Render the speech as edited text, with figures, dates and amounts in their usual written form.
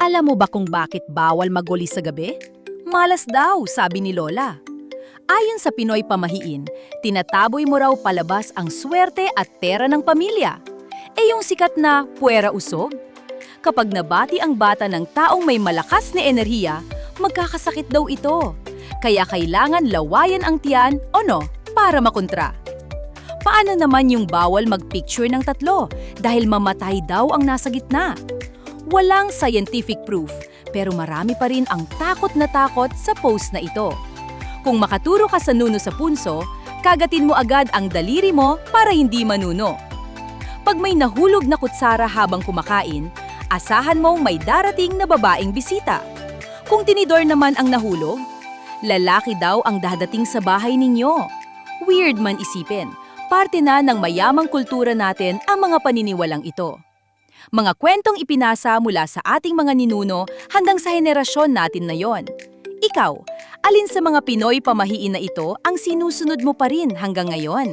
Alam mo ba kung bakit bawal maguli sa gabi? Malas daw, sabi ni Lola. Ayon sa Pinoy pamahiin, tinataboy mo raw palabas ang swerte at pera ng pamilya. Yung sikat na puwera usog? Kapag nabati ang bata ng taong may malakas na enerhiya, magkakasakit daw ito. Kaya kailangan lawayan ang tiyan o no, para makontra. Paano naman yung bawal magpicture ng tatlo dahil mamatay daw ang nasa gitna? Walang scientific proof, pero marami pa rin ang takot na takot sa post na ito. Kung makaturo ka sa nuno sa punso, kagatin mo agad ang daliri mo para hindi manuno. Pag may nahulog na kutsara habang kumakain, asahan mong may darating na babaeng bisita. Kung tinidor naman ang nahulog, lalaki daw ang dadating sa bahay ninyo. Weird man isipin, parte na ng mayamang kultura natin ang mga paniniwalang ito. Mga kwentong ipinasa mula sa ating mga ninuno hanggang sa henerasyon natin na yon. Ikaw, alin sa mga Pinoy pamahiin na ito ang sinusunod mo pa rin hanggang ngayon?